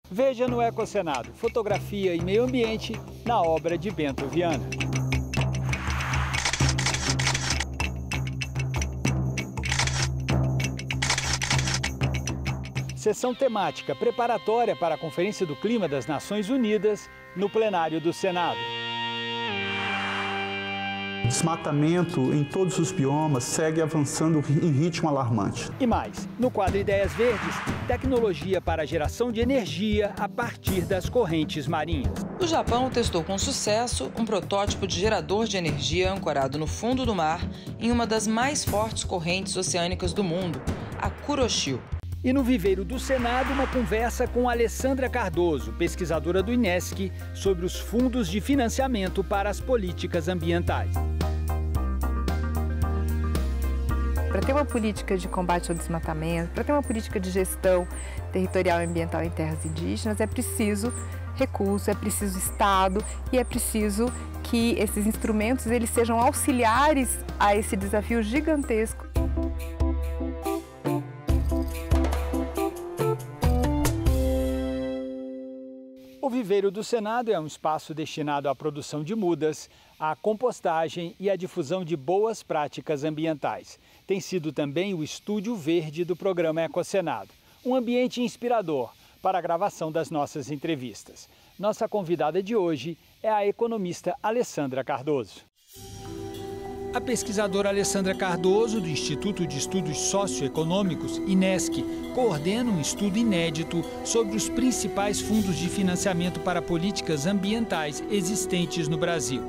Veja no Ecocenado, fotografia e meio ambiente na obra de Bento Viana. Sessão temática preparatória para a Conferência do Clima das Nações Unidas no plenário do Senado. O desmatamento em todos os biomas segue avançando em ritmo alarmante. E mais, no quadro Ideias Verdes, tecnologia para a geração de energia a partir das correntes marinhas. O Japão testou com sucesso um protótipo de gerador de energia ancorado no fundo do mar em uma das mais fortes correntes oceânicas do mundo, a Kuroshio. E no Viveiro do Senado, uma conversa com Alessandra Cardoso, pesquisadora do INESC, sobre os fundos de financiamento para as políticas ambientais. Para ter uma política de combate ao desmatamento, para ter uma política de gestão territorial e ambiental em terras indígenas, é preciso recurso, é preciso Estado e é preciso que esses instrumentos eles sejam auxiliares a esse desafio gigantesco. O Viveiro do Senado é um espaço destinado à produção de mudas, à compostagem e à difusão de boas práticas ambientais. Tem sido também o estúdio verde do programa Ecocenado, um ambiente inspirador para a gravação das nossas entrevistas. Nossa convidada de hoje é a economista Alessandra Cardoso. A pesquisadora Alessandra Cardoso, do Instituto de Estudos Socioeconômicos, INESC, coordena um estudo inédito sobre os principais fundos de financiamento para políticas ambientais existentes no Brasil.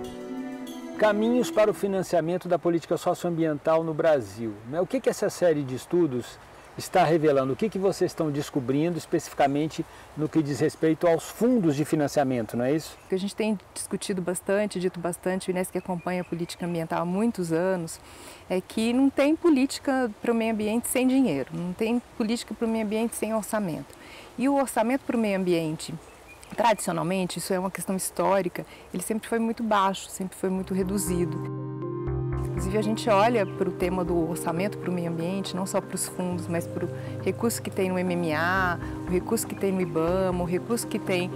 Caminhos para o financiamento da política socioambiental no Brasil. O que essa série de estudos está revelando? O que vocês estão descobrindo especificamente no que diz respeito aos fundos de financiamento, não é isso? O que a gente tem discutido bastante, dito bastante, o INESC acompanha a política ambiental há muitos anos, é que não tem política para o meio ambiente sem dinheiro, não tem política para o meio ambiente sem orçamento. E o orçamento para o meio ambiente, tradicionalmente, isso é uma questão histórica, ele sempre foi muito baixo, sempre foi muito reduzido. Inclusive, a gente olha para o tema do orçamento para o meio ambiente, não só para os fundos, mas para o recurso que tem no MMA, o recurso que tem no IBAMA, o recurso que tem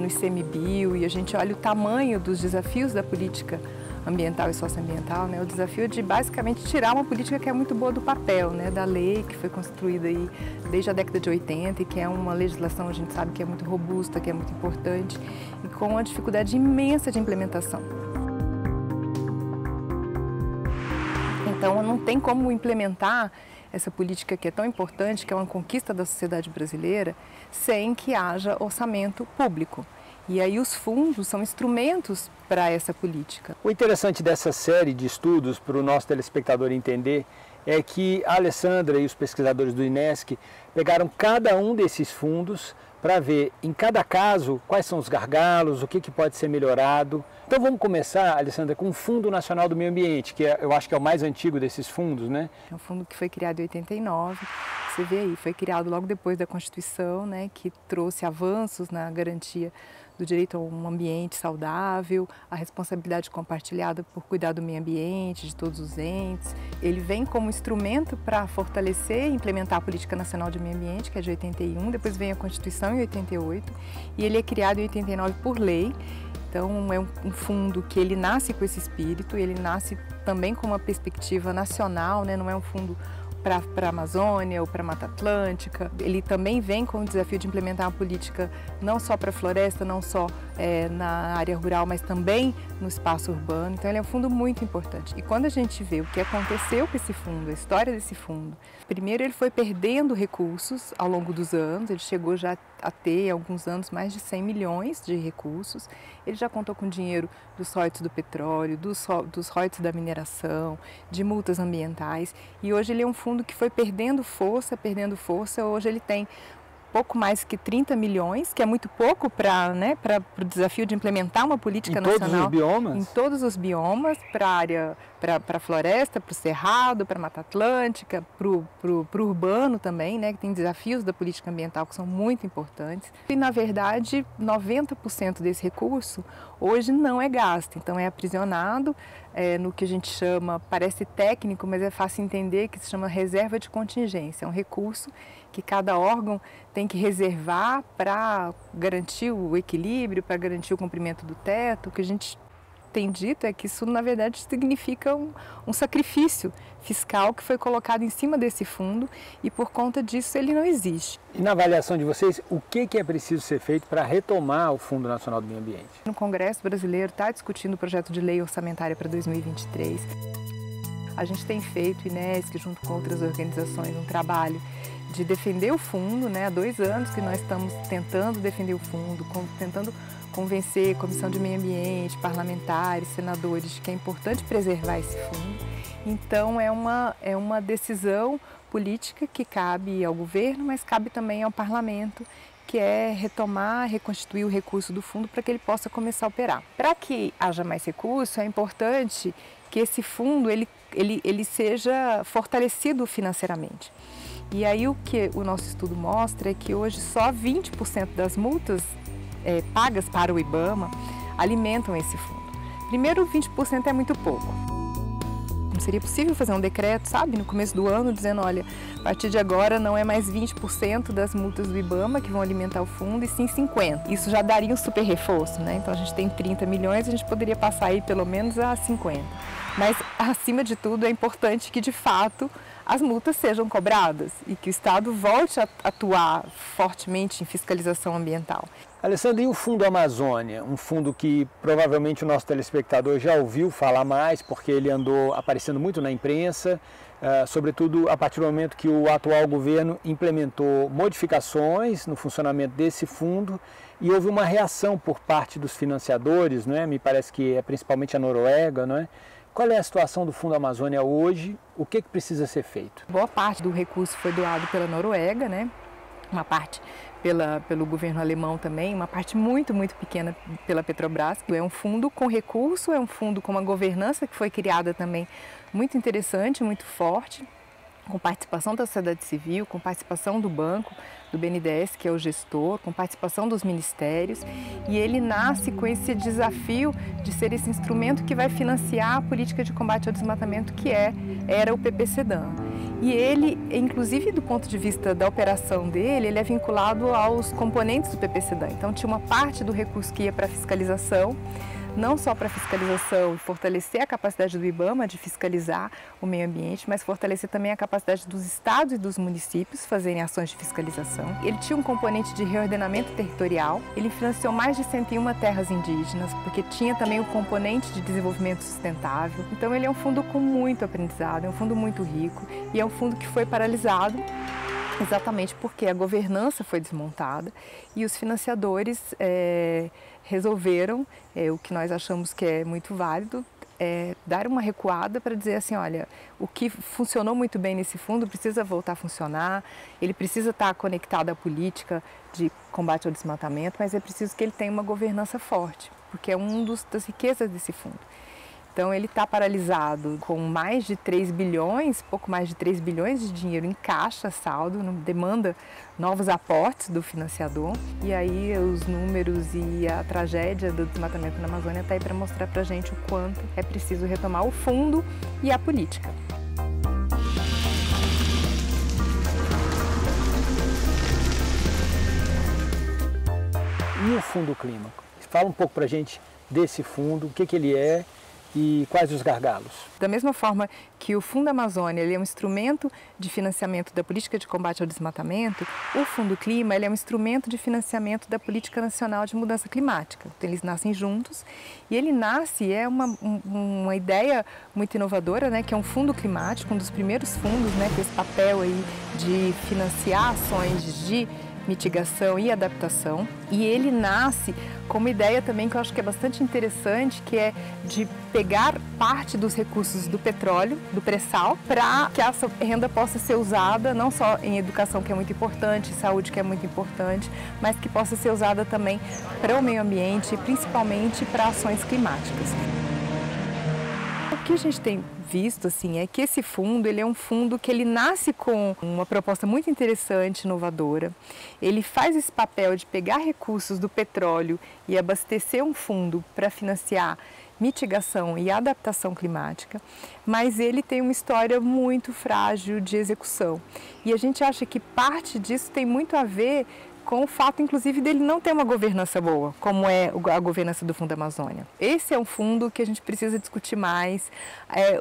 no ICMBio, e a gente olha o tamanho dos desafios da política ambiental e socioambiental, né? O desafio de basicamente tirar uma política que é muito boa do papel, né? Da lei que foi construída aí desde a década de 80 e que é uma legislação, a gente sabe que é muito robusta, que é muito importante e com uma dificuldade imensa de implementação. Então, não tem como implementar essa política que é tão importante, que é uma conquista da sociedade brasileira, sem que haja orçamento público. E aí os fundos são instrumentos para essa política. O interessante dessa série de estudos, para o nosso telespectador entender, é que a Alessandra e os pesquisadores do INESC pegaram cada um desses fundos para ver, em cada caso, quais são os gargalos, o que pode ser melhorado. Então vamos começar, Alessandra, com o Fundo Nacional do Meio Ambiente, que eu acho que é o mais antigo desses fundos, né? É um fundo que foi criado em 89, você vê aí, foi criado logo depois da Constituição, né, que trouxe avanços na garantia do direito a um ambiente saudável, a responsabilidade compartilhada por cuidar do meio ambiente, de todos os entes. Ele vem como instrumento para fortalecer e implementar a Política Nacional de Meio Ambiente, que é de 81, depois vem a Constituição em 88, e ele é criado em 89 por lei. Então, é um fundo que ele nasce com esse espírito, ele nasce também com uma perspectiva nacional, né? Não é um fundo para a Amazônia ou para a Mata Atlântica. Ele também vem com o desafio de implementar uma política não só para a floresta, não só na área rural, mas também no espaço urbano. Então ele é um fundo muito importante. E quando a gente vê o que aconteceu com esse fundo, a história desse fundo, primeiro ele foi perdendo recursos ao longo dos anos, ele chegou já a ter, em alguns anos, mais de 100 milhões de recursos. Ele já contou com dinheiro dos royalties do petróleo, dos royalties da mineração, de multas ambientais. E hoje ele é um fundo que foi perdendo força. Hoje ele tem pouco mais que 30 milhões, que é muito pouco para o desafio de implementar uma política nacional. Em todos os biomas? Em todos os biomas, para a área, para a floresta, para o cerrado, para a Mata Atlântica, para o urbano também, né, que tem desafios da política ambiental que são muito importantes. E, na verdade, 90% desse recurso hoje não é gasto, então é aprisionado no que a gente chama, parece técnico, mas é fácil entender, que se chama reserva de contingência. É um recurso que cada órgão tem que reservar para garantir o equilíbrio, para garantir o cumprimento do teto. O que a gente tem dito é que isso, na verdade, significa um sacrifício fiscal que foi colocado em cima desse fundo e, por conta disso, ele não existe. E na avaliação de vocês, o que é preciso ser feito para retomar o Fundo Nacional do Meio Ambiente? No Congresso brasileiro está discutindo o projeto de lei orçamentária para 2023. A gente tem feito, INESC, junto com outras organizações, um trabalho de defender o fundo, né? Há 2 anos que nós estamos tentando defender o fundo, tentando convencer a Comissão de Meio Ambiente, parlamentares, senadores, de que é importante preservar esse fundo. Então, é uma decisão política que cabe ao governo, mas cabe também ao parlamento, que é retomar, reconstituir o recurso do fundo para que ele possa começar a operar. Para que haja mais recurso, é importante que esse fundo ele seja fortalecido financeiramente. E aí o que o nosso estudo mostra é que hoje só 20% das multas pagas para o IBAMA alimentam esse fundo. Primeiro, 20% é muito pouco. Não seria possível fazer um decreto, sabe, no começo do ano, dizendo, olha, a partir de agora não é mais 20% das multas do IBAMA que vão alimentar o fundo, e sim 50%. Isso já daria um super reforço, né? Então a gente tem 30 milhões, a gente poderia passar aí pelo menos a 50%. Mas, acima de tudo, é importante que, de fato, as multas sejam cobradas e que o Estado volte a atuar fortemente em fiscalização ambiental. Alessandra, e o Fundo Amazônia? Um fundo que provavelmente o nosso telespectador já ouviu falar mais, porque ele andou aparecendo muito na imprensa, sobretudo a partir do momento que o atual governo implementou modificações no funcionamento desse fundo e houve uma reação por parte dos financiadores, não é? Me parece que é principalmente a Noruega, não é? Qual é a situação do Fundo Amazônia hoje? O que precisa ser feito? Boa parte do recurso foi doado pela Noruega, né? Uma parte pelo governo alemão também, uma parte muito, muito pequena pela Petrobras. É um fundo com recurso, é um fundo com uma governança que foi criada também muito interessante, muito forte, com participação da sociedade civil, com participação do banco, do BNDES, que é o gestor, com participação dos ministérios, e ele nasce com esse desafio de ser esse instrumento que vai financiar a política de combate ao desmatamento que era o PPCDAN. E ele, inclusive do ponto de vista da operação dele, ele é vinculado aos componentes do PPCDAN. Então tinha uma parte do recurso que ia para a fiscalização, não só para fiscalização e fortalecer a capacidade do IBAMA de fiscalizar o meio ambiente, mas fortalecer também a capacidade dos estados e dos municípios fazerem ações de fiscalização. Ele tinha um componente de reordenamento territorial, ele financiou mais de 101 terras indígenas, porque tinha também o componente de desenvolvimento sustentável. Então ele é um fundo com muito aprendizado, é um fundo muito rico e é um fundo que foi paralisado exatamente porque a governança foi desmontada e os financiadores resolveram, o que nós achamos que é muito válido, dar uma recuada para dizer assim, olha, o que funcionou muito bem nesse fundo precisa voltar a funcionar, ele precisa estar conectado à política de combate ao desmatamento, mas é preciso que ele tenha uma governança forte, porque é uma das riquezas desse fundo. Então ele está paralisado com mais de 3 bilhões, pouco mais de 3 bilhões de dinheiro em caixa, saldo, demanda novos aportes do financiador. E aí os números e a tragédia do desmatamento na Amazônia está aí para mostrar para a gente o quanto é preciso retomar o fundo e a política. E o Fundo Clima? Fala um pouco para a gente desse fundo, o que ele é e quais os gargalos? Da mesma forma que o Fundo Amazônia ele é um instrumento de financiamento da política de combate ao desmatamento, o Fundo Clima ele é um instrumento de financiamento da Política Nacional de Mudança Climática. Então, eles nascem juntos e ele nasce, uma ideia muito inovadora, né, que é um fundo climático, um dos primeiros fundos, né, com esse papel aí de financiar ações de mitigação e adaptação, e ele nasce com uma ideia também que eu acho que é bastante interessante, que é de pegar parte dos recursos do petróleo, do pré-sal, para que essa renda possa ser usada não só em educação, que é muito importante, saúde, que é muito importante, mas que possa ser usada também para o meio ambiente e principalmente para ações climáticas. O que a gente tem visto assim é que esse fundo ele é um fundo que ele nasce com uma proposta muito interessante, inovadora. Ele faz esse papel de pegar recursos do petróleo e abastecer um fundo para financiar mitigação e adaptação climática, mas ele tem uma história muito frágil de execução. E a gente acha que parte disso tem muito a ver com o fato, inclusive, dele não ter uma governança boa, como é a governança do Fundo Amazônia. Esse é um fundo que a gente precisa discutir mais.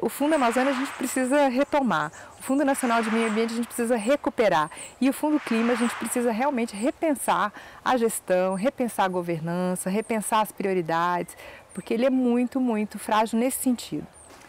O Fundo Amazônia a gente precisa retomar. O Fundo Nacional de Meio Ambiente a gente precisa recuperar. E o Fundo Clima a gente precisa realmente repensar a gestão, repensar a governança, repensar as prioridades, porque ele é muito, muito frágil nesse sentido.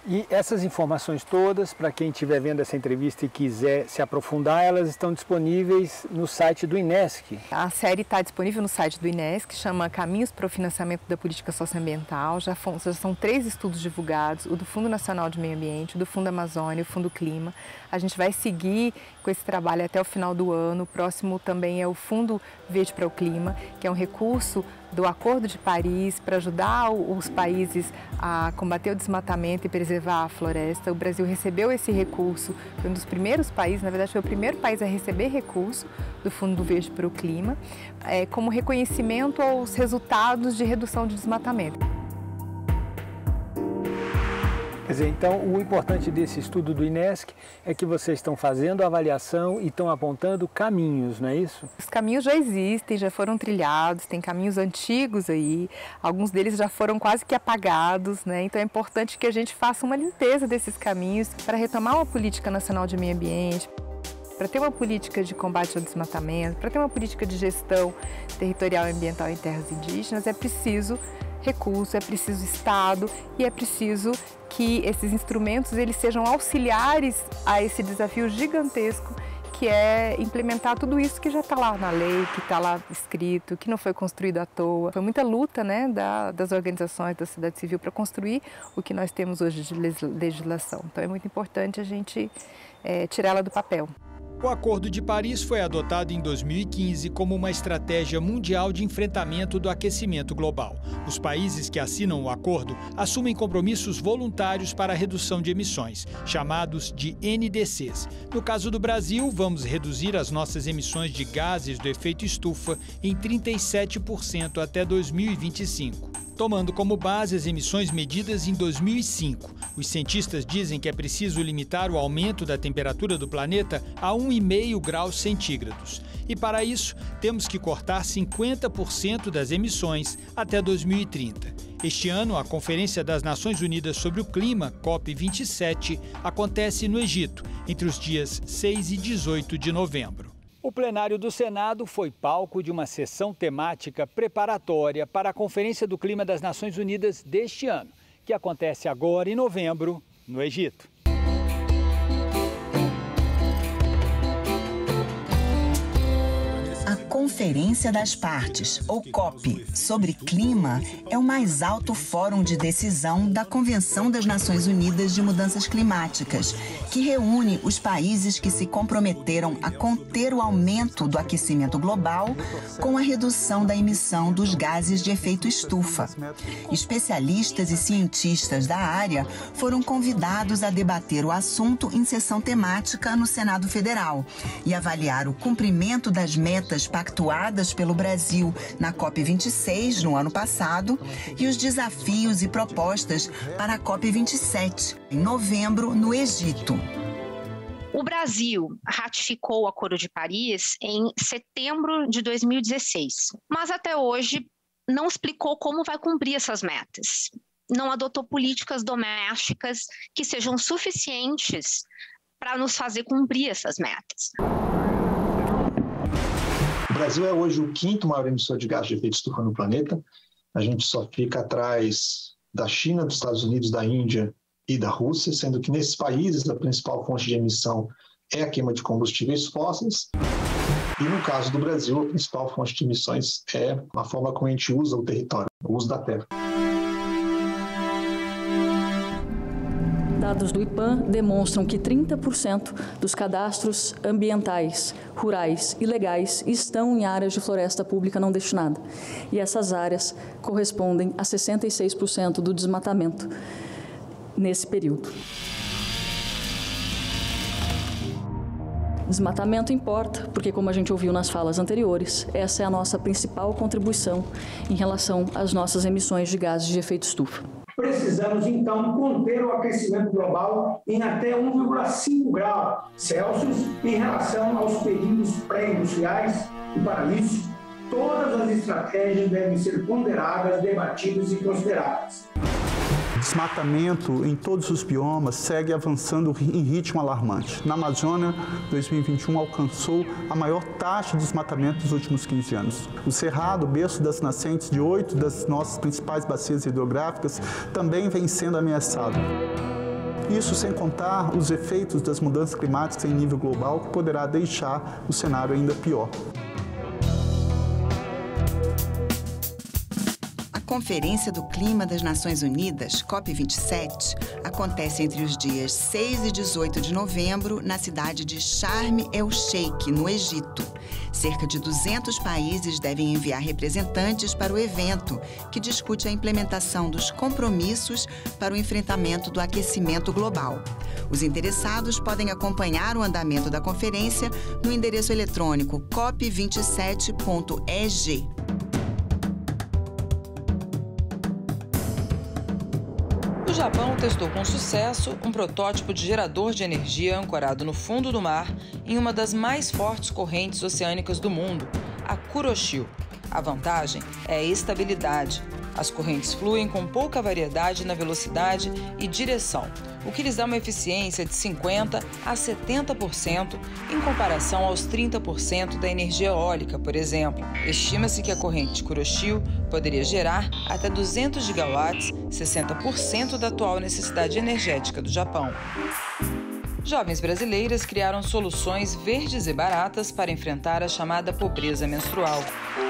E essas informações todas, para quem estiver vendo essa entrevista e quiser se aprofundar, elas estão disponíveis no site do INESC. A série está disponível no site do INESC, chama Caminhos para o Financiamento da Política Socioambiental. Já são 3 estudos divulgados, o do Fundo Nacional de Meio Ambiente, o do Fundo Amazônia e o Fundo Clima. A gente vai seguir com esse trabalho até o final do ano. O próximo também é o Fundo Verde para o Clima, que é um recurso do Acordo de Paris para ajudar os países a combater o desmatamento e preservar a floresta. O Brasil recebeu esse recurso, foi um dos primeiros países, na verdade foi o primeiro país a receber recurso do Fundo Verde para o Clima, como reconhecimento aos resultados de redução de desmatamento. Quer dizer, então, o importante desse estudo do INESC é que vocês estão fazendo a avaliação e estão apontando caminhos, não é isso? Os caminhos já existem, já foram trilhados, tem caminhos antigos aí, alguns deles já foram quase que apagados, né? Então é importante que a gente faça uma limpeza desses caminhos para retomar uma política nacional de meio ambiente, para ter uma política de combate ao desmatamento, para ter uma política de gestão territorial e ambiental em terras indígenas, é preciso recurso, é preciso Estado e é preciso que esses instrumentos eles sejam auxiliares a esse desafio gigantesco que é implementar tudo isso que já está lá na lei, que está lá escrito, que não foi construído à toa. Foi muita luta, né, das organizações da sociedade civil para construir o que nós temos hoje de legislação. Então é muito importante a gente tirá-la do papel. O Acordo de Paris foi adotado em 2015 como uma estratégia mundial de enfrentamento do aquecimento global. Os países que assinam o acordo assumem compromissos voluntários para a redução de emissões, chamados de NDCs. No caso do Brasil, vamos reduzir as nossas emissões de gases do efeito estufa em 37% até 2025. Tomando como base as emissões medidas em 2005. Os cientistas dizem que é preciso limitar o aumento da temperatura do planeta a 1,5 graus centígrados. E para isso, temos que cortar 50% das emissões até 2030. Este ano, a Conferência das Nações Unidas sobre o Clima, COP27, acontece no Egito, entre os dias 6 e 18 de novembro. O plenário do Senado foi palco de uma sessão temática preparatória para a Conferência do Clima das Nações Unidas deste ano, que acontece agora em novembro, no Egito. A Conferência das Partes, ou COP, sobre clima, é o mais alto fórum de decisão da Convenção das Nações Unidas de Mudanças Climáticas, que reúne os países que se comprometeram a conter o aumento do aquecimento global com a redução da emissão dos gases de efeito estufa. Especialistas e cientistas da área foram convidados a debater o assunto em sessão temática no Senado Federal e avaliar o cumprimento das metas pactuadas pelo Brasil na COP26 no ano passado e os desafios e propostas para a COP27 em novembro no Egito. O Brasil ratificou o Acordo de Paris em setembro de 2016, mas até hoje não explicou como vai cumprir essas metas. Não adotou políticas domésticas que sejam suficientes para nos fazer cumprir essas metas. O Brasil é hoje o 5º maior emissor de gás de efeito estufa no planeta. A gente só fica atrás da China, dos Estados Unidos, da Índia e da Rússia, sendo que nesses países a principal fonte de emissão é a queima de combustíveis fósseis. E no caso do Brasil, a principal fonte de emissões é a forma como a gente usa o território, o uso da terra. Dados do IPAM demonstram que 30% dos cadastros ambientais, rurais e legais estão em áreas de floresta pública não destinada. E essas áreas correspondem a 66% do desmatamento nesse período. Desmatamento importa, porque, como a gente ouviu nas falas anteriores, essa é a nossa principal contribuição em relação às nossas emissões de gases de efeito estufa. precisamos, então, conter o aquecimento global em até 1,5 graus Celsius em relação aos períodos pré-industriais e, para isso, todas as estratégias devem ser ponderadas, debatidas e consideradas. O desmatamento em todos os biomas segue avançando em ritmo alarmante. Na Amazônia, 2021 alcançou a maior taxa de desmatamento dos últimos 15 anos. O Cerrado, berço das nascentes de 8 das nossas principais bacias hidrográficas, também vem sendo ameaçado. Isso sem contar os efeitos das mudanças climáticas em nível global, que poderá deixar o cenário ainda pior. A Conferência do Clima das Nações Unidas, COP27, acontece entre os dias 6 e 18 de novembro na cidade de Sharm el-Sheikh, no Egito. Cerca de 200 países devem enviar representantes para o evento, que discute a implementação dos compromissos para o enfrentamento do aquecimento global. Os interessados podem acompanhar o andamento da conferência no endereço eletrônico cop27.eg. O Japão testou com sucesso um protótipo de gerador de energia ancorado no fundo do mar em uma das mais fortes correntes oceânicas do mundo, a Kuroshio. A vantagem é a estabilidade. As correntes fluem com pouca variedade na velocidade e direção, o que lhes dá uma eficiência de 50% a 70% em comparação aos 30% da energia eólica, por exemplo. Estima-se que a corrente Kuroshio poderia gerar até 200 gigawatts, 60% da atual necessidade energética do Japão. Jovens brasileiras criaram soluções verdes e baratas para enfrentar a chamada pobreza menstrual.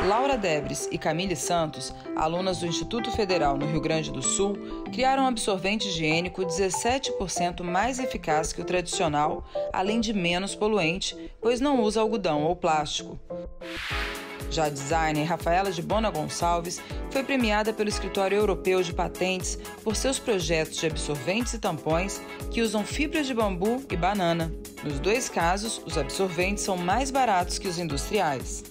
Laura Debres e Camille Santos, alunas do Instituto Federal no Rio Grande do Sul, criaram um absorvente higiênico 17% mais eficaz que o tradicional, além de menos poluente, pois não usa algodão ou plástico. Já a designer Rafaela de Bona Gonçalves foi premiada pelo Escritório Europeu de Patentes por seus projetos de absorventes e tampões que usam fibras de bambu e banana. Nos dois casos, os absorventes são mais baratos que os industriais.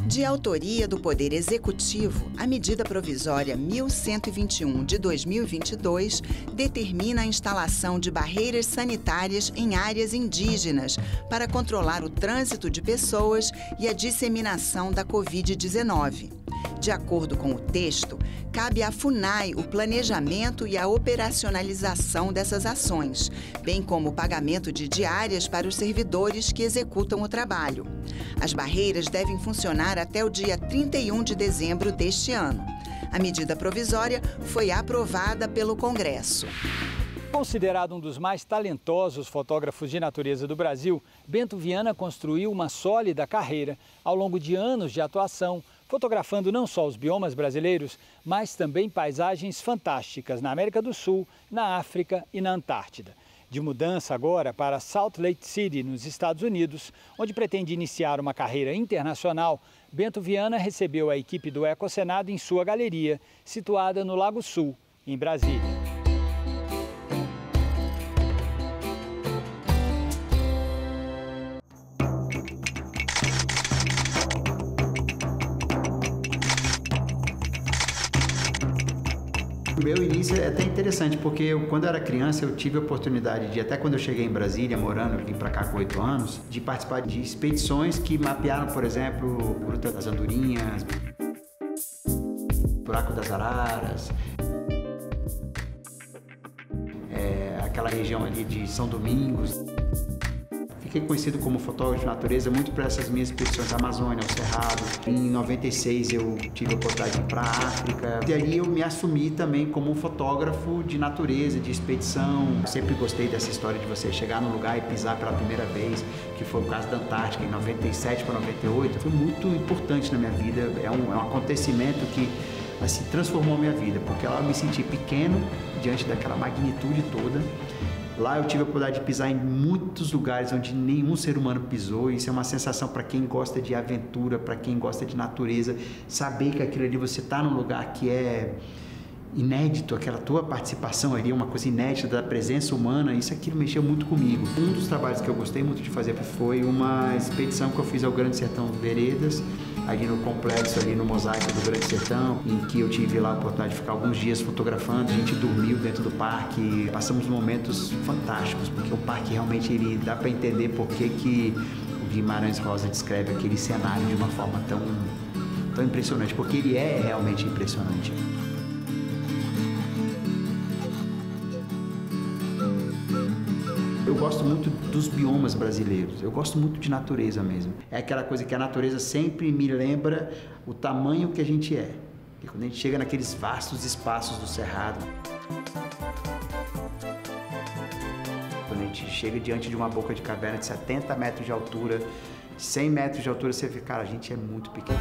De autoria do Poder Executivo, a medida provisória 1121 de 2022 determina a instalação de barreiras sanitárias em áreas indígenas para controlar o trânsito de pessoas e a disseminação da Covid-19. De acordo com o texto, cabe à FUNAI o planejamento e a operacionalização dessas ações, bem como o pagamento de diárias para os servidores que executam o trabalho. As barreiras devem funcionar até o dia 31 de dezembro deste ano. A medida provisória foi aprovada pelo Congresso. Considerado um dos mais talentosos fotógrafos de natureza do Brasil, Bento Viana construiu uma sólida carreira ao longo de anos de atuação, fotografando não só os biomas brasileiros, mas também paisagens fantásticas na América do Sul, na África e na Antártida. De mudança agora para Salt Lake City, nos Estados Unidos, onde pretende iniciar uma carreira internacional, Bento Viana recebeu a equipe do Ecosenado em sua galeria, situada no Lago Sul, em Brasília. O meu início é até interessante, porque quando eu era criança, eu tive a oportunidade de, até quando eu cheguei em Brasília, morando, eu vim para cá com 8 anos, de participar de expedições que mapearam, por exemplo, o Gruta das Andorinhas, Buraco das Araras, aquela região ali de São Domingos. Fiquei conhecido como fotógrafo de natureza muito por essas minhas expedições à Amazônia, ao Cerrado. Em 96 eu tive a oportunidade de ir para a África. E ali eu me assumi também como um fotógrafo de natureza, de expedição. Eu sempre gostei dessa história de você chegar no lugar e pisar pela primeira vez, que foi o caso da Antártica, em 97 para 98. Foi muito importante na minha vida, é um acontecimento que assim, transformou a minha vida, porque lá eu me senti pequeno diante daquela magnitude toda. Lá eu tive a oportunidade de pisar em muitos lugares onde nenhum ser humano pisou. Isso é uma sensação para quem gosta de aventura, para quem gosta de natureza. Saber que aquilo ali você está num lugar que é inédito, aquela tua participação ali, uma coisa inédita da presença humana, aquilo mexeu muito comigo. Um dos trabalhos que eu gostei muito de fazer foi uma expedição que eu fiz ao Grande Sertão Veredas, ali no complexo, ali no Mosaico do Grande Sertão, em que eu tive lá a oportunidade de ficar alguns dias fotografando. A gente dormiu dentro do parque, passamos momentos fantásticos, porque o parque realmente ele dá para entender por que o Guimarães Rosa descreve aquele cenário de uma forma tão impressionante, porque ele é realmente impressionante. Eu gosto muito dos biomas brasileiros, eu gosto muito de natureza mesmo. É aquela coisa que a natureza sempre me lembra o tamanho que a gente é. E quando a gente chega naqueles vastos espaços do Cerrado, quando a gente chega diante de uma boca de caverna de 70 metros de altura, 100 metros de altura, você vê, cara, a gente é muito pequeno.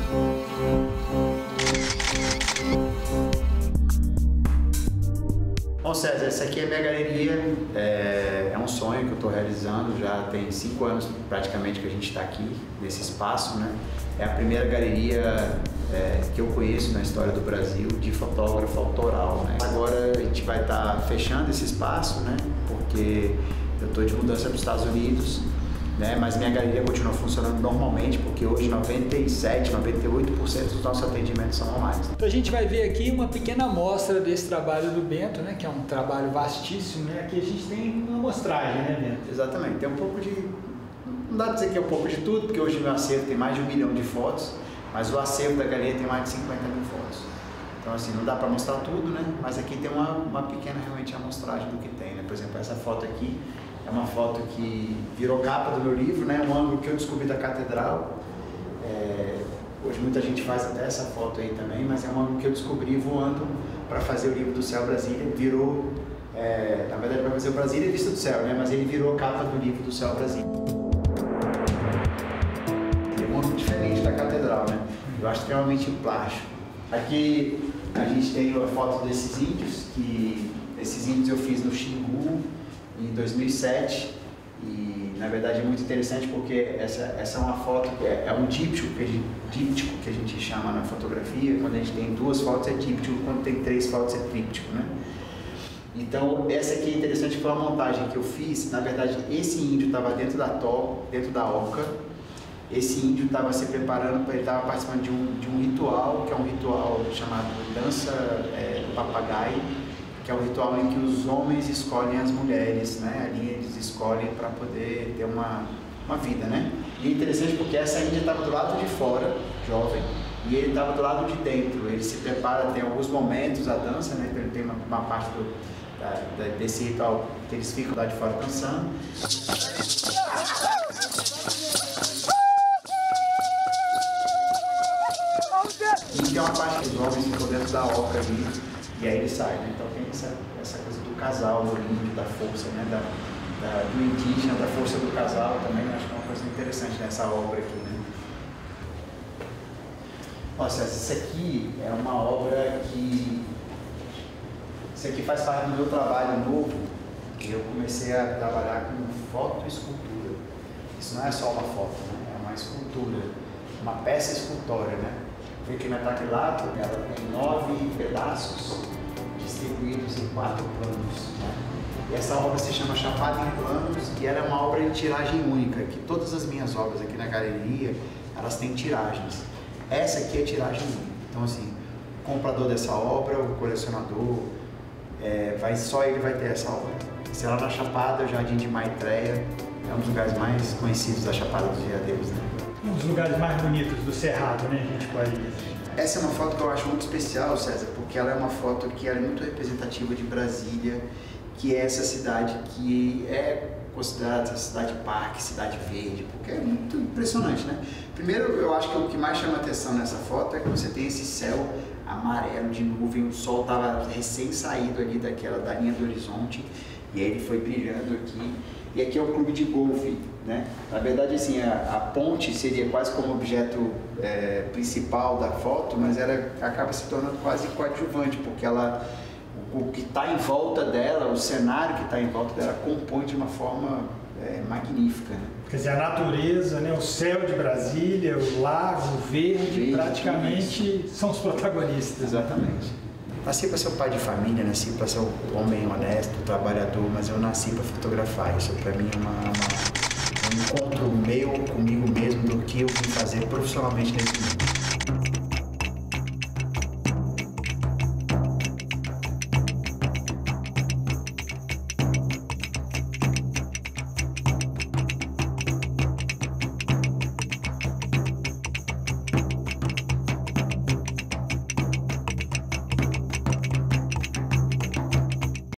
Bom, César, essa aqui é a minha galeria, é um sonho que eu estou realizando, já tem 5 anos praticamente que a gente está aqui, nesse espaço, né? É a primeira galeria que eu conheço na história do Brasil de fotógrafo autoral, né? Agora a gente vai estar fechando esse espaço, né? Porque eu estou de mudança para os Estados Unidos, né? Mas minha galeria continua funcionando normalmente, porque hoje 97, 98% dos nossos atendimentos são online. Então a gente vai ver aqui uma pequena amostra desse trabalho do Bento, né? Que é um trabalho vastíssimo, né? Aqui a gente tem uma amostragem, né, Bento? Exatamente, tem um pouco de... Não dá para dizer que é um pouco de tudo, porque hoje o meu acervo tem mais de 1 milhão de fotos, mas o acervo da galeria tem mais de 50 mil fotos. Então assim, não dá para mostrar tudo, né? Mas aqui tem uma pequena realmente amostragem do que tem, né? Por exemplo, essa foto aqui é uma foto que virou capa do meu livro, né? Um ângulo que eu descobri da catedral. Hoje muita gente faz até essa foto aí também, mas é um ângulo que eu descobri voando para fazer o livro do Céu Brasília. Virou, na verdade, para fazer o Brasília Vista do Céu, né? Mas ele virou capa do livro do Céu Brasília. É um ângulo diferente da catedral, né? Eu acho extremamente plástico. Aqui a gente tem a foto desses índios, que esses índios eu fiz no Xingu, em 2007, e na verdade é muito interessante porque essa é uma foto que é um díptico que a gente chama na fotografia. Quando a gente tem 2 fotos é díptico, quando tem 3 fotos é tríptico, né? Então essa aqui é interessante, foi uma montagem que eu fiz. Na verdade esse índio estava dentro da oca. Esse índio estava se preparando, ele estava participando de um ritual, que é um ritual chamado Dança do Papagaio, que é um ritual em que os homens escolhem as mulheres, né? Ali eles escolhem para poder ter uma vida, né? E é interessante porque essa índia estava do lado de fora, jovem, e ele estava do lado de dentro. Ele se prepara, tem alguns momentos a dança, né? Ele tem uma parte desse ritual que eles ficam lá de fora dançando. E tem uma parte que os homens ficam dentro da oca ali, e aí ele sai, né? Então tem essa coisa do casal, do índio, da força, né? Do indígena, da força do casal também. Acho que é uma coisa interessante nessa obra aqui, né? Nossa, essa aqui é uma obra que... Isso aqui faz parte do meu trabalho novo. Eu comecei a trabalhar com foto e escultura. Isso não é só uma foto, né? É uma escultura, uma peça escultória, né? Vê que metacrilato, ela tem 9 pedaços distribuídos em 4 planos, né? E essa obra se chama Chapada em Planos, e ela é uma obra de tiragem única, que todas as minhas obras aqui na galeria, elas têm tiragens. Essa aqui é tiragem única. Então assim, o comprador dessa obra, o colecionador, só ele vai ter essa obra. Se ela na Chapada, o Jardim de Maitreya, é um dos lugares mais conhecidos da Chapada dos Veadeiros, né? Um dos lugares mais bonitos do Cerrado, né, a gente pode dizer. Essa é uma foto que eu acho muito especial, César, porque ela é uma foto que é muito representativa de Brasília, que é essa cidade que é considerada cidade parque, cidade verde, porque é muito impressionante, né? Primeiro, eu acho que o que mais chama atenção nessa foto é que você tem esse céu amarelo de nuvem, o sol estava recém saído ali da linha do horizonte, e aí ele foi brilhando aqui. E aqui é o clube de golfe, né? Na verdade, assim, a ponte seria quase como objeto principal da foto, mas ela acaba se tornando quase coadjuvante, porque o que está em volta dela, o cenário que está em volta dela, compõe de uma forma magnífica, né? Quer dizer, a natureza, né? O céu de Brasília, o lago, o verde praticamente são os protagonistas. Exatamente. Nasci para ser um pai de família, nasci para ser um homem honesto, trabalhador, mas eu nasci para fotografar. Isso para mim é uma um encontro meu comigo mesmo do que eu vim fazer profissionalmente nesse mundo.